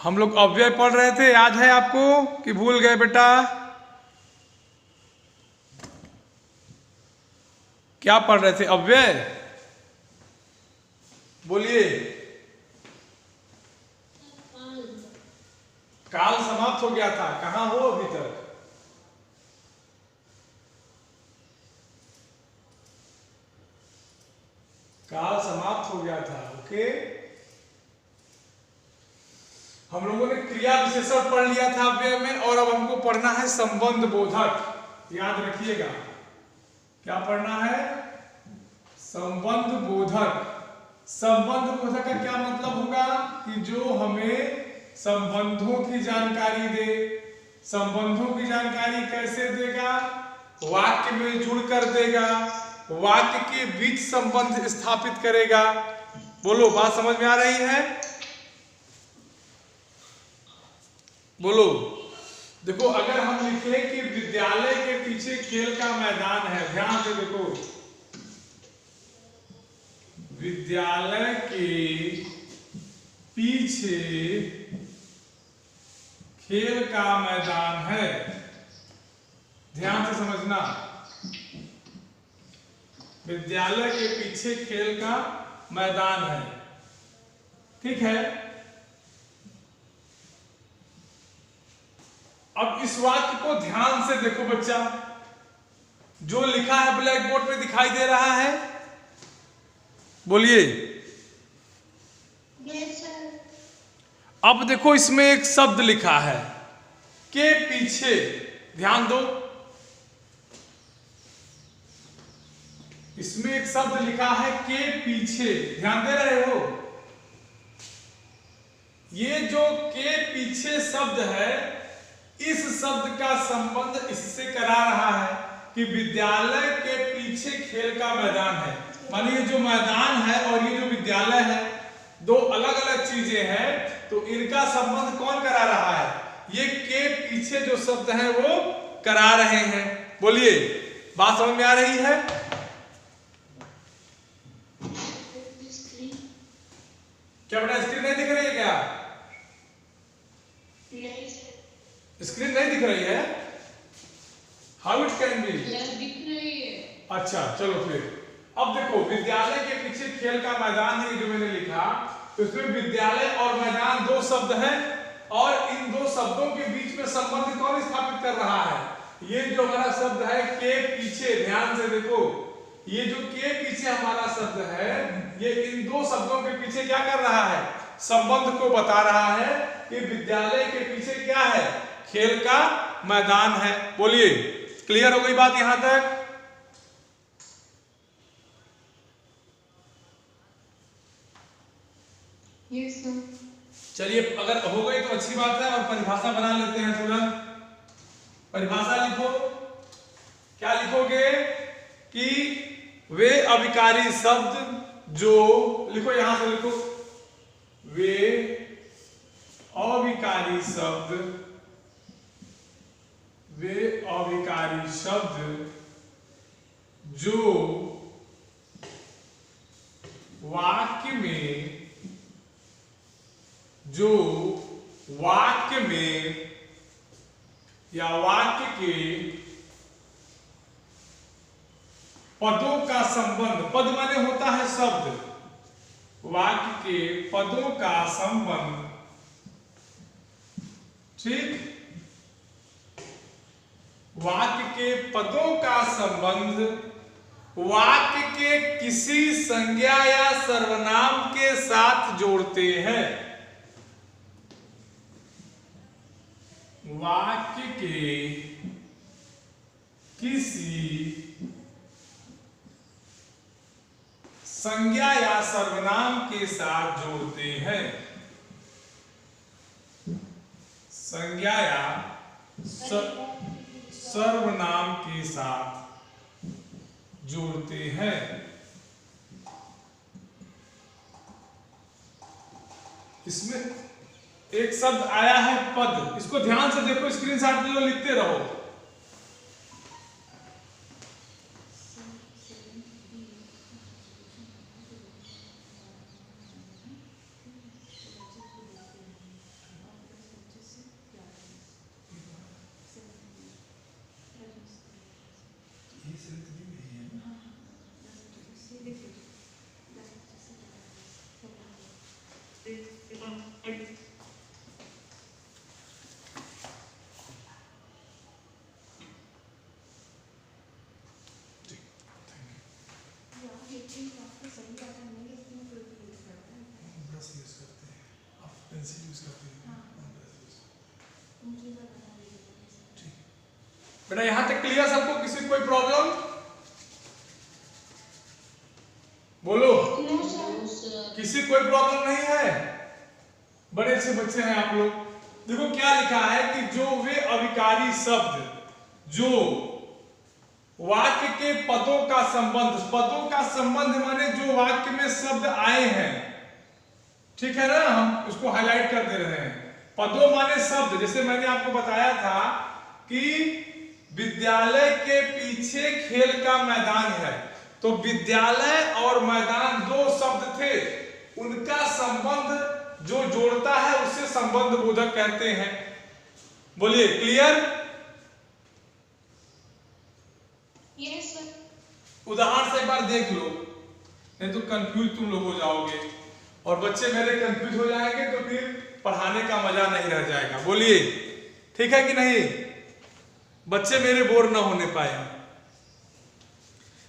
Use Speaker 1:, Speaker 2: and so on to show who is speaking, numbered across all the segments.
Speaker 1: हम लोग अव्यय पढ़ रहे थे, याद है आपको कि भूल गए बेटा? क्या पढ़ रहे थे? अव्यय बोलिए। काल समाप्त हो गया था, कहाँ हो अभी तक? काल समाप्त हो गया था। ओके, हम लोगों ने क्रिया विशेषण पढ़ लिया था अव्यय में, और अब हमको पढ़ना है संबंध बोधक। याद रखिएगा, क्या पढ़ना है? संबंध बोधक। संबंध बोधक का क्या मतलब होगा कि जो हमें संबंधों की जानकारी दे। संबंधों की जानकारी कैसे देगा? वाक्य में जुड़कर देगा, वाक्य के बीच संबंध स्थापित करेगा। बोलो, बात समझ में आ रही है? बोलो। देखो, अगर हम लिखे कि विद्यालय के पीछे खेल का मैदान है, ध्यान से देखो, विद्यालय के पीछे खेल का मैदान है। ध्यान से समझना, विद्यालय के पीछे खेल का मैदान है। ठीक है, अब इस वाक्य को ध्यान से देखो बच्चा, जो लिखा है ब्लैक बोर्ड पे दिखाई दे रहा है? बोलिए। अब देखो, इसमें एक शब्द लिखा है के पीछे, ध्यान दो, इसमें एक शब्द लिखा है के पीछे, ध्यान दे रहे हो? ये जो के पीछे शब्द है, इस शब्द का संबंध इससे करा रहा है कि विद्यालय के पीछे खेल का मैदान है। मानिए जो मैदान है और ये जो विद्यालय है, दो अलग अलग चीजें हैं, तो इनका संबंध कौन करा रहा है? ये के पीछे जो शब्द है वो करा रहे हैं। बोलिए, बात समझ में आ रही है? क्या बेटा स्क्रीन नहीं दिख रही है क्या? स्क्रीन नहीं दिख रही है? How it can be? दिख रही है। अच्छा, चलो फिर। अब देखो, विद्यालय के पीछे खेल का मैदान है, जो मैंने लिखा, तो इसमें विद्यालय और मैदान दो शब्द हैं, और इन दो शब्दों के बीच में संबंध कौन स्थापित कर रहा है? ये जो हमारा शब्द है के पीछे, ध्यान से देखो, ये जो के पीछे हमारा शब्द है, ये इन दो शब्दों के पीछे क्या कर रहा है? संबंध को बता रहा है कि विद्यालय के पीछे क्या है? खेल का मैदान है। बोलिए, क्लियर हो गई बात यहां तक?
Speaker 2: Yes sir.
Speaker 1: चलिए, अगर हो गई तो अच्छी बात है, और परिभाषा बना लेते हैं तुरंत। परिभाषा लिखो। क्या लिखोगे? कि वे अविकारी शब्द जो, लिखो यहां से लिखो, वे अविकारी शब्द, वे अविकारी शब्द जो वाक्य में या वाक्य के पदों का संबंध, पद माने होता है शब्द, वाक्य के पदों का संबंध, ठीक, वाक्य के पदों का संबंध वाक्य के किसी संज्ञा या सर्वनाम के साथ जोड़ते हैं। वाक्य के किसी संज्ञा या सर्वनाम के साथ जोड़ते हैं। संज्ञा या सर्वनाम के साथ जोड़ते हैं। इसमें एक शब्द आया है पद, इसको ध्यान से देखो, स्क्रीनशॉट ले लो, लिखते रहो। पेंसिल यूज करते हैं। बेटा यहां तक क्लियर सबको? किसी कोई प्रॉब्लम? बोलो। किसी कोई प्रॉब्लम नहीं है? बड़े अच्छे बच्चे हैं आप लोग। देखो क्या लिखा है कि जो वे अविकारी शब्द जो वाक्य के पदों का संबंध माने जो वाक्य में शब्द आए हैं, ठीक है ना, हम उसको हाईलाइट कर दे रहे हैं। पदों माने शब्द, जैसे मैंने आपको बताया था कि विद्यालय के पीछे खेल का मैदान है, तो विद्यालय और मैदान दो शब्द थे, उनका संबंध जो जोड़ता है उसे संबंध बोधक कहते हैं। बोलिए क्लियर?
Speaker 2: Yes sir.
Speaker 1: उदाहरण से एक बार देख लो, नहीं तो कंफ्यूज तुम लोग हो जाओगे और बच्चे मेरे कंफ्यूज हो जाएंगे तो फिर पढ़ाने का मजा नहीं रह जाएगा। बोलिए ठीक है कि नहीं? बच्चे मेरे बोर ना होने पाए।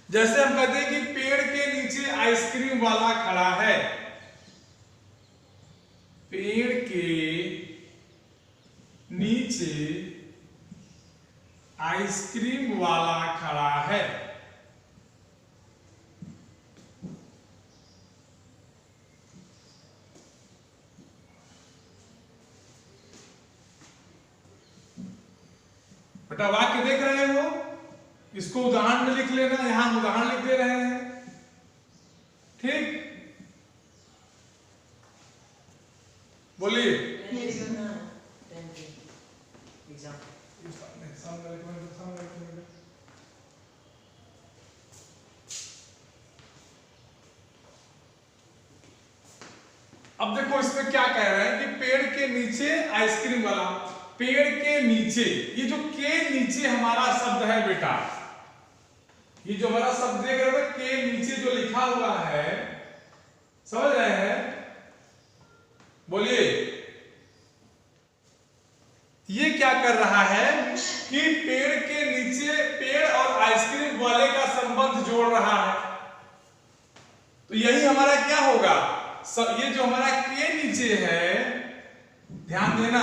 Speaker 1: जैसे हम कहते हैं कि पेड़ के नीचे आइसक्रीम वाला खड़ा है, पेड़ के नीचे आइसक्रीम वाला खड़ा है। बेटा वाक्य देख रहे हो? इसको उदाहरण में लिख लेना, यहां उदाहरण लिख दे रहे हैं, ठीक? बोलिए। अब देखो इसमें क्या कह रहे हैं कि पेड़ के नीचे आइसक्रीम वाला, पेड़ के नीचे, ये जो के नीचे हमारा शब्द है बेटा, ये जो हमारा शब्द देख रहे हो के नीचे जो लिखा हुआ है, समझ रहे हैं? बोलिए। ये क्या कर रहा है कि पेड़ के नीचे पेड़ और आइसक्रीम वाले का संबंध जोड़ रहा है। तो यही हमारा क्या होगा, ये जो हमारा के नीचे है, ध्यान देना,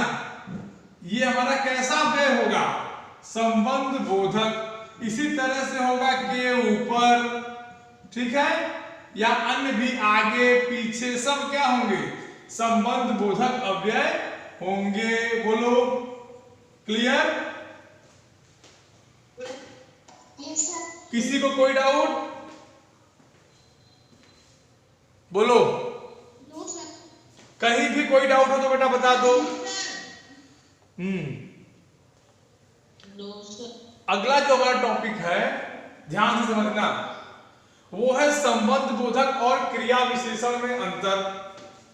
Speaker 1: ये हमारा कैसा व्यय होगा? संबंध बोधक। इसी तरह से होगा के ऊपर, ठीक है, या अन्य भी आगे पीछे सब क्या होंगे? संबंध बोधक अव्यय होंगे। बोलो क्लियर?
Speaker 2: Yes sir.
Speaker 1: किसी को कोई डाउट? बोलो।
Speaker 2: No sir.
Speaker 1: कहीं भी कोई डाउट हो तो बेटा बता दो।
Speaker 2: No sir.
Speaker 1: अगला जो हमारा टॉपिक है, ध्यान से समझना, वो है संबंध बोधक और क्रिया विशेषण में अंतर।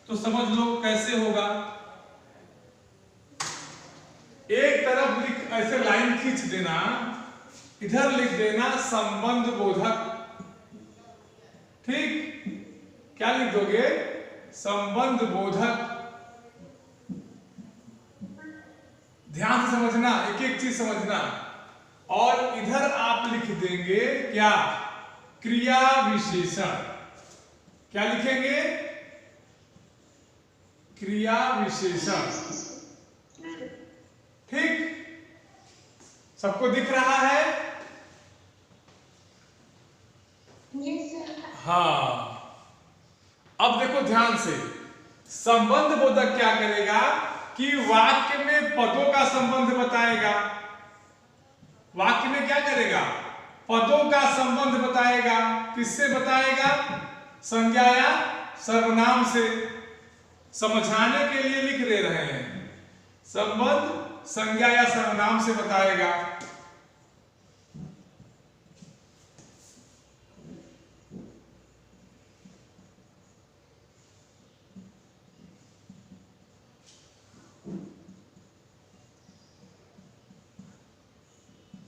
Speaker 1: तो समझ लो कैसे होगा। एक तरफ लिख, ऐसे लाइन खींच देना, इधर लिख देना संबंध बोधक, ठीक? क्या लिख दोगे? संबंध बोधक। ध्यान से समझना, एक एक चीज समझना। और इधर आप लिख देंगे क्या? क्रिया विशेषण। क्या लिखेंगे? क्रिया विशेषण, ठीक? सबको दिख रहा है?
Speaker 2: Yes sir.
Speaker 1: हाँ। अब देखो ध्यान से, संबंध बोधक क्या करेगा कि वाक्य में पदों का संबंध बताएगा। वाक्य में क्या करेगा? पदों का संबंध बताएगा। किससे बताएगा? संज्ञा या सर्वनाम से। समझाने के लिए लिख दे रहे हैं, संबंध संज्ञा या सर्वनाम से बताएगा।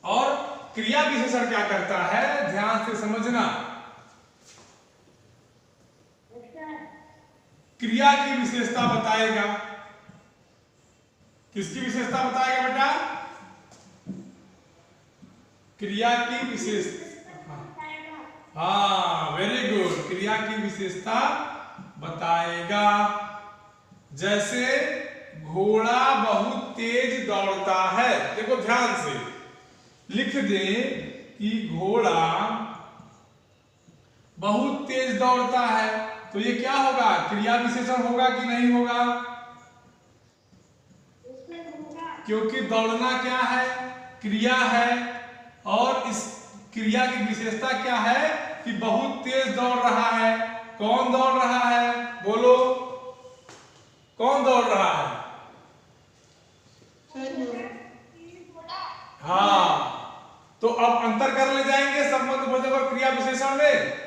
Speaker 1: और क्रिया विशेषण क्या करता है? ध्यान से समझना। क्रिया की विशेषता बताएगा। किसकी विशेषता बताएगा बेटा? क्रिया की विशेषता। हाँ वेरी गुड, क्रिया की विशेषता बताएगा। जैसे घोड़ा बहुत तेज दौड़ता है। देखो ध्यान से लिख दें कि घोड़ा बहुत तेज दौड़ता है, तो ये क्या होगा, क्रिया विशेषण होगा कि नहीं होगा? क्योंकि दौड़ना क्या है, क्रिया है, और इस क्रिया की विशेषता क्या है कि बहुत तेज दौड़ रहा है। कौन दौड़ रहा है, बोलो, कौन दौड़ रहा है? हाँ, तो अब अंतर कर ले जाएंगे संबंध बोधक और क्रिया विशेषण में।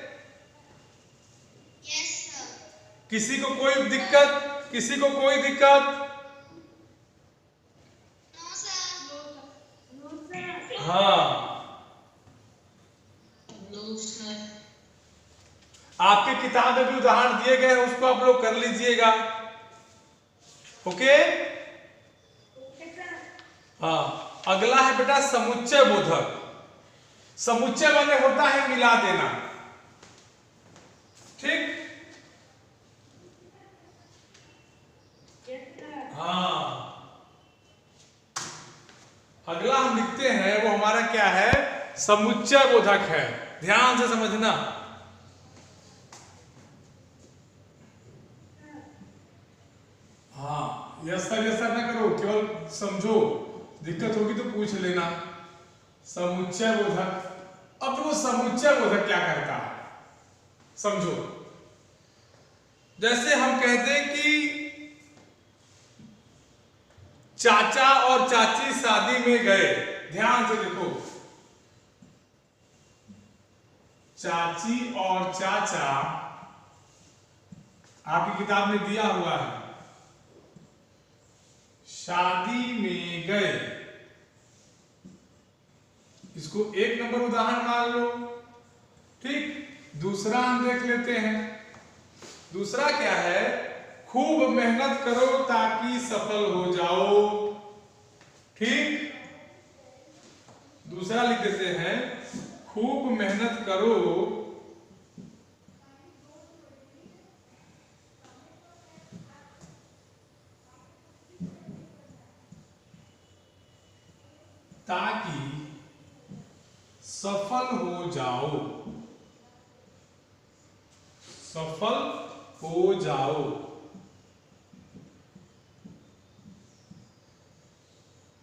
Speaker 1: किसी को कोई दिक्कत, किसी को कोई दिक्कत? हाँ, आपके किताब में भी उदाहरण दिए गए हैं, उसको आप लोग कर लीजिएगा। ओके, हाँ, अगला है बेटा समुच्चय बोधक। समुच्चय माने होता है मिला देना, ठीक? हाँ, अगला हम लिखते हैं, वो हमारा क्या है, समुच्चय बोधक है। ध्यान से समझना। हाँ, यस सर ना करो, केवल समझो, दिक्कत होगी तो पूछ लेना। समुच्चय बोधक, अब वो समुच्चय बोधक क्या करता है समझो। जैसे हम कहते हैं कि चाचा और चाची शादी में गए। ध्यान से देखो, चाची और चाचा आपकी किताब में दिया हुआ है, शादी में गए। इसको एक नंबर उदाहरण मान लो, ठीक? दूसरा हम देख लेते हैं। दूसरा क्या है, खूब मेहनत करो ताकि सफल हो जाओ, ठीक? दूसरा लिख देते हैं, खूब मेहनत करो ताकि सफल हो जाओ, सफल हो जाओ।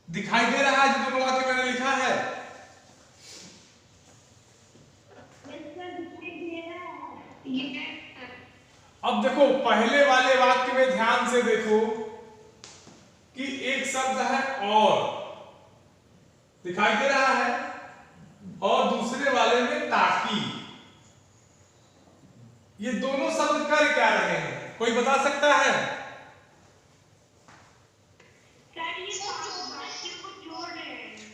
Speaker 1: दिखाई दे रहा है जो दोनों वाक्य मैंने लिखा है? अब देखो पहले वाले वाक्य में ध्यान से देखो कि एक शब्द है और, दिखाई दे रहा है, और दूसरे वाले में ताकि। ये दोनों शब्द कर क्या रहे हैं, कोई बता सकता है?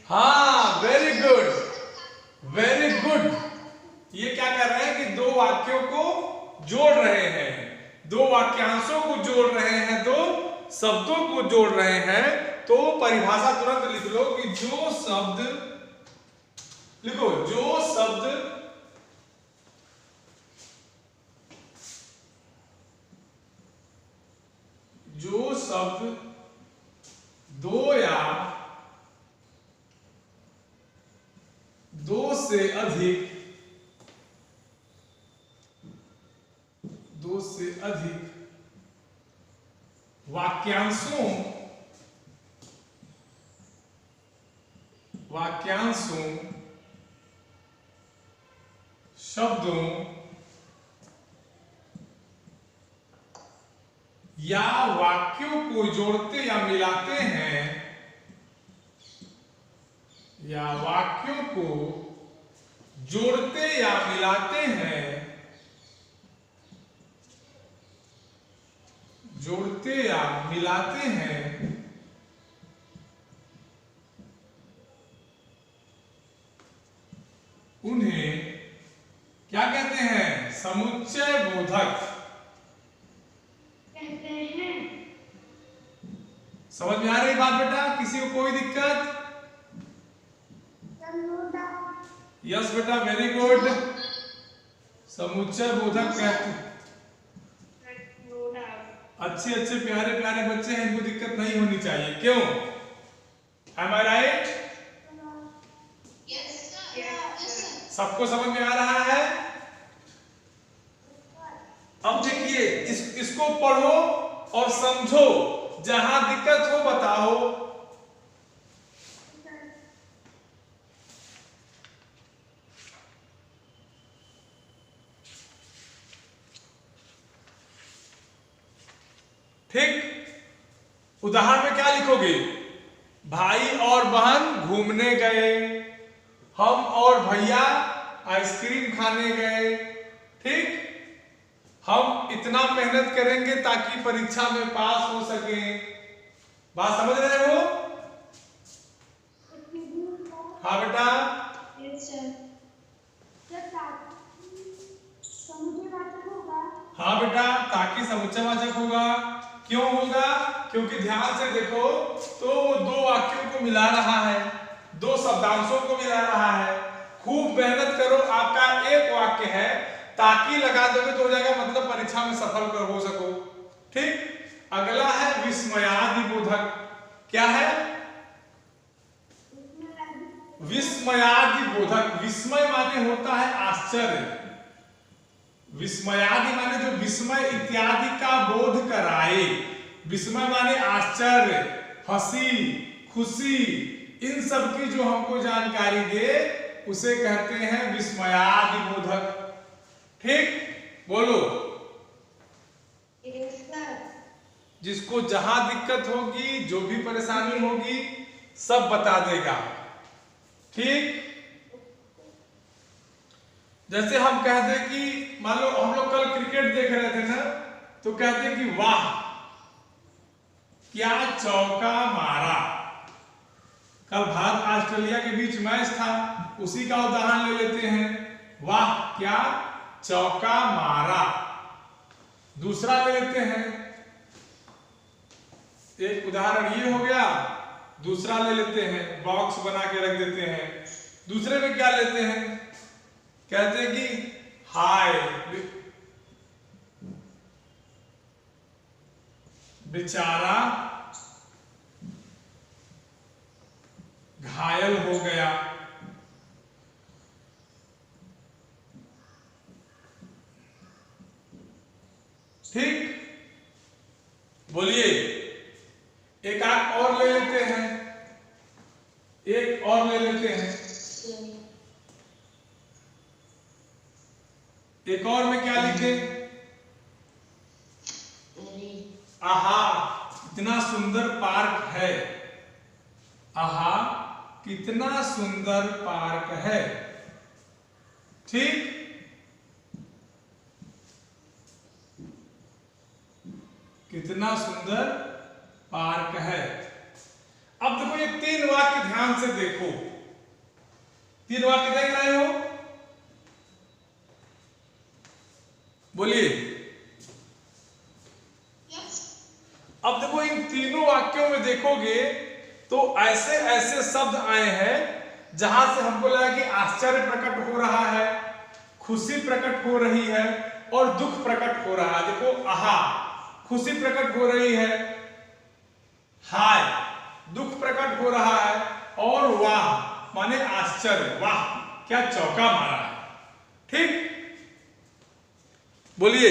Speaker 1: हाँ, वेरी गुड, वेरी गुड। ये क्या कर रहे हैं कि दो वाक्यों को जोड़ रहे हैं, दो वाक्यांशों को जोड़ रहे हैं, दो शब्दों को जोड़ रहे हैं। तो परिभाषा तुरंत लिख लो कि जो शब्द, लिखो, जो शब्द दो या दो से अधिक वाक्यांशों, शब्दों या वाक्यों को जोड़ते या मिलाते हैं, या वाक्यों को जोड़ते या मिलाते हैं, जोड़ते या मिलाते हैं, उन्हें क्या कहते हैं, समुच्चय बोधक कहते हैं। समझ में आ रही बात बेटा? किसी को कोई दिक्कत? यस बेटा, वेरी गुड। समुच्चय बोधक कहते हैं। अच्छे अच्छे प्यारे प्यारे बच्चे हैं, इनको दिक्कत नहीं होनी चाहिए। क्यों? Am I right?
Speaker 2: Yes, sir. Yes, sir.
Speaker 1: सबको समझ में आ रहा है? अब देखिए इसको पढ़ो और समझो, जहां दिक्कत हो बताओ। ठीक, उदाहरण में क्या लिखोगे? भाई और बहन घूमने गए, हम और भैया आइसक्रीम खाने गए। ठीक, हम इतना मेहनत करेंगे ताकि परीक्षा में पास हो सके। बात समझ रहे हो? हाँ बेटा।
Speaker 2: Yes, sir.
Speaker 1: हाँ बेटा, ताकि समुच्चयवाचक होगा। क्यों होगा? क्योंकि ध्यान से देखो तो वो दो वाक्यों को मिला रहा है, दो शब्दांशों को मिला रहा है। खूब मेहनत करो, आपका एक वाक्य है, ताकि लगा दोगे तो हो जाएगा, मतलब परीक्षा में सफल कर हो सको। ठीक, अगला है विस्मयादिबोधक। क्या है? विस्मयादिबोधक। विस्मय माने होता है आश्चर्य, विस्मयादि माने जो विस्मय इत्यादि का बोध कराए। विस्मय माने आश्चर्य, हंसी, खुशी, इन सब की जो हमको जानकारी दे उसे कहते हैं विस्मयादिबोधक। ठीक, बोलो।
Speaker 2: Yes, sir.
Speaker 1: जिसको जहां दिक्कत होगी, जो भी परेशानी होगी, सब बता देगा। ठीक, जैसे हम कहते कि मान लो हम लोग कल क्रिकेट देख रहे थे ना, तो कहते कि वाह क्या चौका मारा। कल भारत ऑस्ट्रेलिया के बीच मैच था, उसी का उदाहरण ले लेते हैं। वाह क्या चौका मारा। दूसरा ले लेते हैं, एक उदाहरण ये हो गया, दूसरा ले लेते हैं, बॉक्स बना के रख देते हैं। दूसरे में क्या लेते हैं? कहते हैं कि हाय बेचारा घायल हो गया। ठीक, बोलिए। एक आंख और ले लेते हैं, एक और ले लेते हैं। एक और में क्या लिखे? आहा कितना सुंदर पार्क है। आहा कितना सुंदर पार्क है। ठीक, कितना सुंदर पार्क है। अब देखो ये तीन वाक्य ध्यान से देखो, तीन वाक्य देख रहे हो? बोलिए।
Speaker 2: Yes.
Speaker 1: अब देखो इन तीनों वाक्यों में देखोगे तो ऐसे ऐसे शब्द आए हैं जहां से हमको लगा कि आश्चर्य प्रकट हो रहा है, खुशी प्रकट हो रही है और दुख प्रकट हो रहा है। देखो, आहा खुशी प्रकट हो रही है, हाय दुख प्रकट हो रहा है, और वाह माने आश्चर्य, वाह क्या चौका मारा है। ठीक, बोलिए।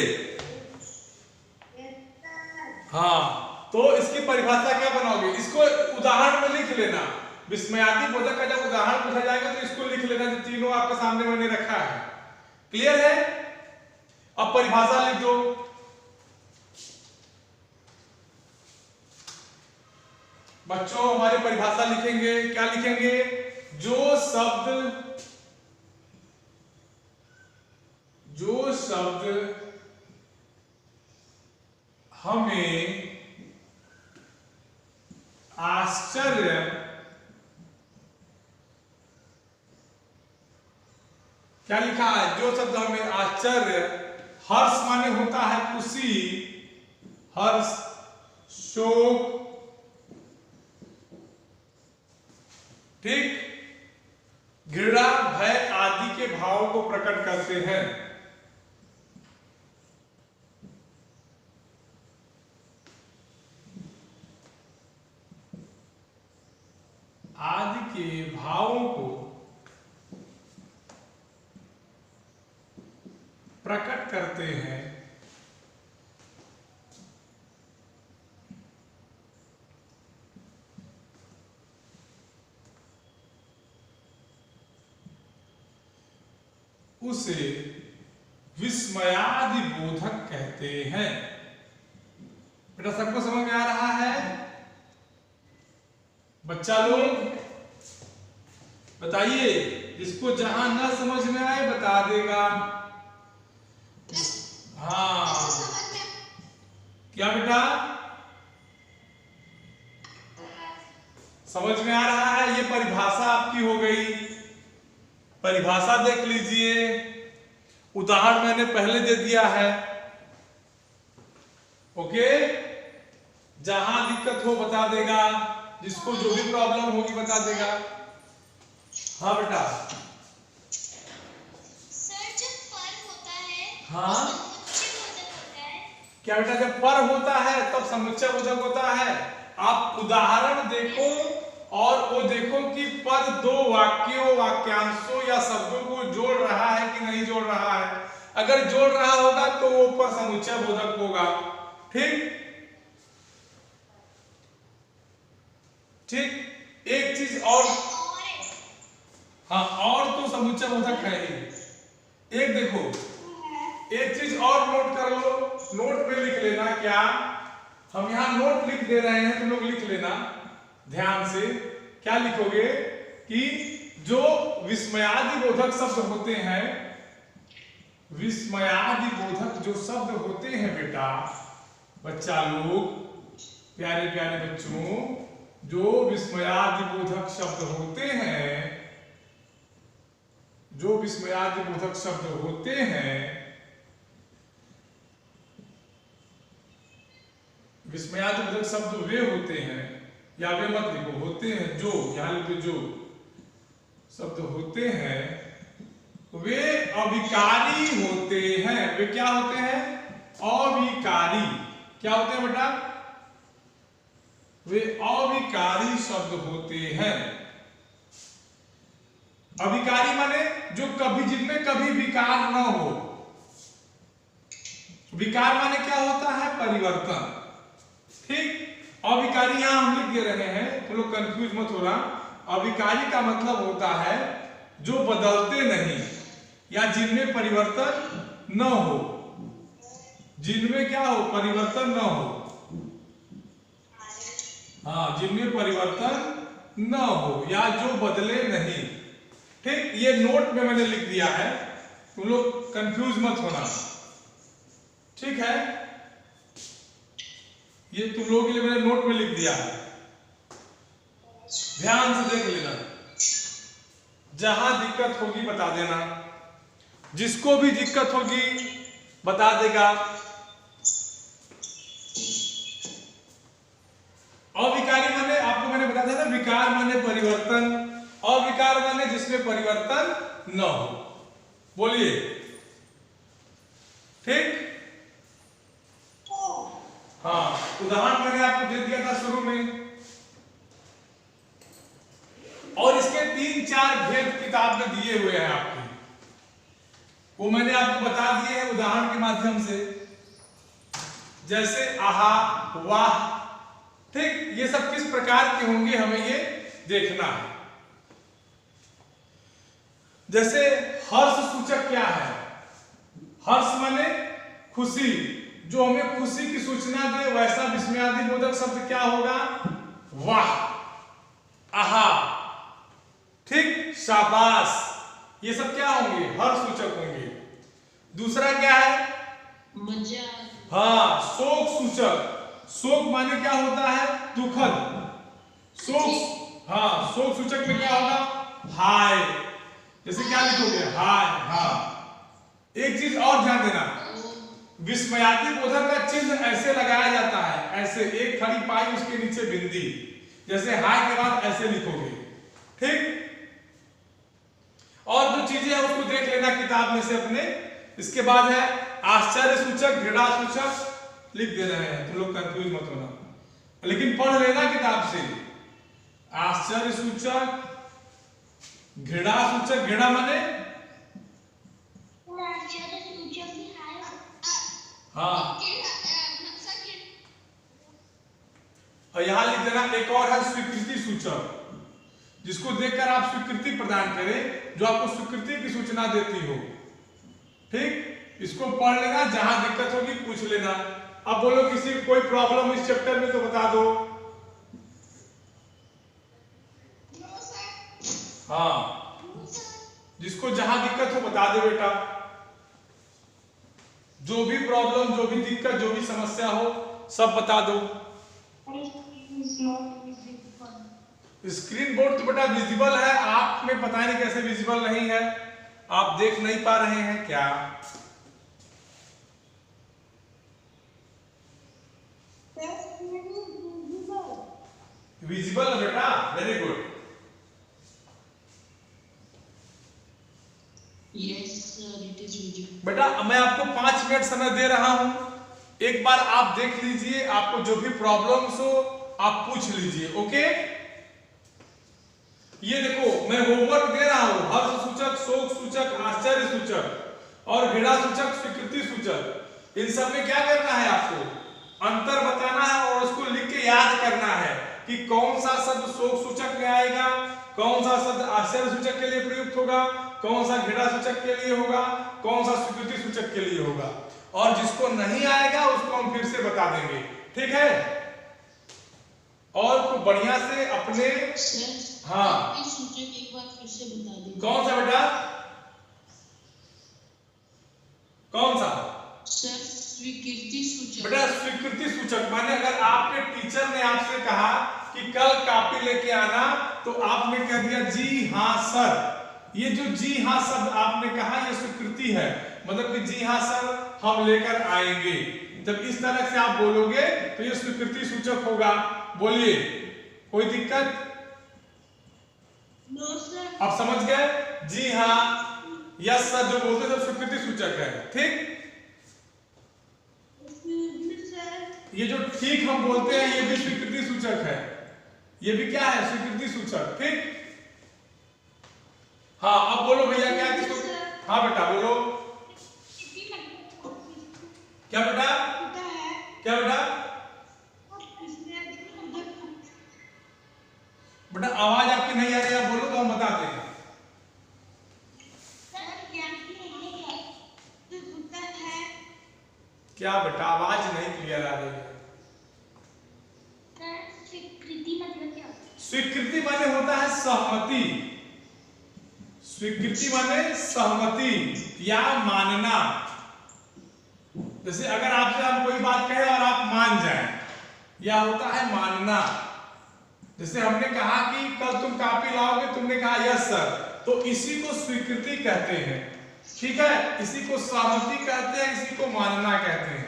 Speaker 1: हाँ, तो इसकी परिभाषा क्या बनाओगे? इसको उदाहरण में लिख लेना। विस्मयादिबोधक का जब उदाहरण पूछा जाएगा तो इसको लिख लेना, जो तीनों आपके सामने मैंने रखा है। क्लियर है? अब परिभाषा लिख दो। बच्चों हमारी परिभाषा लिखेंगे, क्या लिखेंगे? जो शब्द हमें आश्चर्य क्या लिखा है? जो शब्द हमें आश्चर्य, हर्ष माने होता है खुशी, हर्ष, शोक, ठीक, घृणा, भय आदि के भावों को प्रकट करते हैं। के भावों को प्रकट करते हैं, उसे विस्मयादि बोधक कहते हैं। बेटा सबको समझ में आ रहा है? बच्चा लोग बताइए, जिसको जहां ना समझ में आए बता देगा। हाँ क्या बेटा समझ में आ रहा है? ये परिभाषा आपकी हो गई। परिभाषा देख लीजिए, उदाहरण मैंने पहले दे दिया है। ओके, जहां दिक्कत हो बता देगा, जिसको जो भी प्रॉब्लम होगी बता देगा। हाँ बेटा।
Speaker 2: सर जब पर होता है
Speaker 1: हाँ
Speaker 2: समुच्चय बोधक होता है।
Speaker 1: क्या बेटा, जब पर होता है तब समुच्चय बोधक होता है। आप उदाहरण देखो और वो देखो कि पर दो वाक्यों, वाक्यांशों या शब्दों को जोड़ रहा है कि नहीं जोड़ रहा है। अगर जोड़ रहा होगा तो वो पर समुच्चय बोधक होगा। ठीक ठीक। एक चीज और, हाँ और तो समुच्चय बोधक है ही। एक देखो, एक चीज और नोट कर लो, नोट में लिख लेना। क्या हम यहाँ नोट लिख दे रहे हैं, तुम लोग लिख लेना ध्यान से। क्या लिखोगे कि जो विस्मयादि बोधक शब्द होते हैं, विस्मयादि बोधक जो शब्द होते हैं बेटा, बच्चा लोग, प्यारे प्यारे बच्चों, जो विस्मयादि बोधक शब्द होते हैं, जो विस्मयादि बोधक शब्द होते हैं, विस्मयादि बोधक शब्द वे होते हैं, या वे मत लिखो, होते हैं जो, यहां लिखो जो शब्द होते हैं, वे अविकारी होते हैं। वे क्या होते हैं? अविकारी। क्या होते हैं बेटा? वे अविकारी शब्द होते हैं। अविकारी माने जो कभी, जिनमें कभी विकार न हो। विकार माने क्या होता है? परिवर्तन। ठीक। अविकारी यहां हम लिख दे रहे हैं, तुम लोग कंफ्यूज मत होना। अविकारी का मतलब होता है जो बदलते नहीं, या जिनमें परिवर्तन न हो। जिनमें क्या हो? परिवर्तन न हो। हाँ, जिनमें परिवर्तन न हो या जो बदले नहीं। ठीक, ये नोट में मैंने लिख दिया है, तुम लोग कंफ्यूज मत होना। ठीक है, ये तुम लोगों के लिए मैंने नोट में लिख दिया है, ध्यान से देख लेना। जहां दिक्कत होगी बता देना, जिसको भी दिक्कत होगी बता देगा। अविकारी माने आपको मैंने बताया था ना, विकार माने परिवर्तन, अविकार माने जिसमें परिवर्तन न हो। बोलिए ठीक। हाँ, उदाहरण मैंने आपको दे दिया था शुरू में, और इसके 3-4 भेद किताब में दिए हुए हैं आपके, वो मैंने आपको बता दिए हैं उदाहरण के माध्यम से। जैसे आहा, वाह। ठीक, ये सब किस प्रकार के होंगे हमें ये देखना है। जैसे हर्ष सूचक क्या है? हर्ष माने खुशी, जो हमें खुशी की सूचना दे, वैसा विस्मयादि बोधक शब्द क्या होगा? वाह, आहा, ठीक, शाबाश। ये सब क्या होंगे? हर्ष सूचक होंगे। दूसरा क्या है?
Speaker 2: मजाक।
Speaker 1: हाँ, शोक सूचक। शोक माने क्या होता है? दुखद। शोक, हाँ, शोक सूचक में क्या होगा? हाय। जैसे क्या लिखोगे? हाय। हाँ, एक चीज और ध्यान देना, विस्मयादि बोधक का चिन्ह ऐसे लगाया जाता है, ऐसे एक खड़ी पाई उसके नीचे बिंदी, जैसे हाय के बाद ऐसे लिखोगे। ठीक, और जो चीजें हैं उसको देख लेना किताब में से अपने। इसके बाद है आश्चर्य सूचक, घृणा सूचक, लिख दे रहे हैं, तुम लोग कंफ्यूज मत होना, लेकिन पढ़ लेना किताब से। आश्चर्य सूचक, घृणा सूचक, घृणा माने हाँ, और यहाँ लिख देना एक और है स्वीकृति सूचक, जिसको देखकर आप स्वीकृति प्रदान करें, जो आपको स्वीकृति की सूचना देती हो। ठीक, इसको पढ़ लेना, जहां दिक्कत होगी पूछ लेना। अब बोलो किसी कोई प्रॉब्लम इस चैप्टर में तो बता दो। हाँ, जिसको जहां दिक्कत हो बता दे बेटा। जो भी प्रॉब्लम, जो भी दिक्कत, जो भी समस्या हो सब बता दो। स्क्रीन बोर्ड तो बेटा विजिबल है, आप में पता नहीं कैसे विजिबल नहीं है, आप देख नहीं पा रहे हैं क्या? विजिबल है बेटा, very good.
Speaker 2: Yes sir, it is visible.
Speaker 1: बेटा मैं आपको 5 मिनट समय दे रहा हूं, एक बार आप देख लीजिए, आपको जो भी प्रॉब्लम्स हो आप पूछ लीजिए। ओके, ये देखो मैं होमवर्क दे रहा हूं, हर्ष सूचक, शोक सूचक, आश्चर्य सूचक और घृणा सूचक, स्वीकृति सूचक, इन सब में क्या करना है? आपको अंतर बताना है और उसको लिख के याद करना है कि कौन सा शब्द शोक सूचक में आएगा, कौन सा शब्द आश्चर्य सूचक के लिए प्रयुक्त होगा, कौन सा घृणा सूचक के लिए होगा, कौन सा स्वीकृति सूचक के लिए होगा, और जिसको नहीं आएगा उसको हम फिर से बता देंगे। ठीक है, और खूब बढ़िया से अपने हाँ
Speaker 2: सूचक एक बार फिर से बता दीजिए।
Speaker 1: कौन सा बेटा, कौन सा?
Speaker 2: सर स्वीकृति सूचक।
Speaker 1: बेटा स्वीकृति सूचक माने अगर आपके टीचर ने आपसे कहा कि कल कॉपी लेके आना, तो आपने कह दिया जी हाँ सर, ये जो जी हाँ शब्द आपने कहा ये स्वीकृति है, मतलब कि जी हाँ सर हम लेकर आएंगे। जब इस तरह से आप बोलोगे तो ये स्वीकृति सूचक होगा। बोलिए, कोई दिक्कत?
Speaker 2: No sir.
Speaker 1: आप समझ गए? जी हाँ, यस सर जो बोलते हैं स्वीकृति सूचक है। ठीक, ये जो ठीक हम बोलते हैं ये भी स्वीकृति सूचक है, ये भी क्या है? स्वीकृति सूचक। ठीक, हाँ अब बोलो भैया क्या किसको? हाँ बेटा बोलो। क्या बेटा? क्या बेटा? बेटा आवाज आपकी नहीं आ रही है, बोलो तो हम बताते हैं। क्या बेटा आवाज नहीं क्लियर आ रही है?
Speaker 2: स्वीकृति मतलब क्या?
Speaker 1: स्वीकृति माने होता है सहमति, स्वीकृति माने सहमति या मानना। जैसे अगर आपसे हम कोई बात कहें और आप मान जाएं, या होता है मानना। जैसे हमने कहा कि कल तुम कॉपी लाओगे, तुमने कहा यस सर, तो इसी को स्वीकृति कहते हैं। ठीक है, इसी को सहमति कहते हैं, इसी को मानना कहते हैं।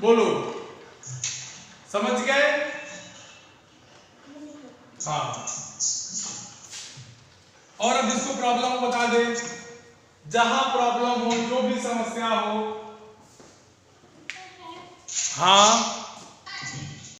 Speaker 1: बोलो, समझ गए? हाँ, और अब जिसको प्रॉब्लम बता दे, जहां प्रॉब्लम हो, जो भी समस्या हो। हाँ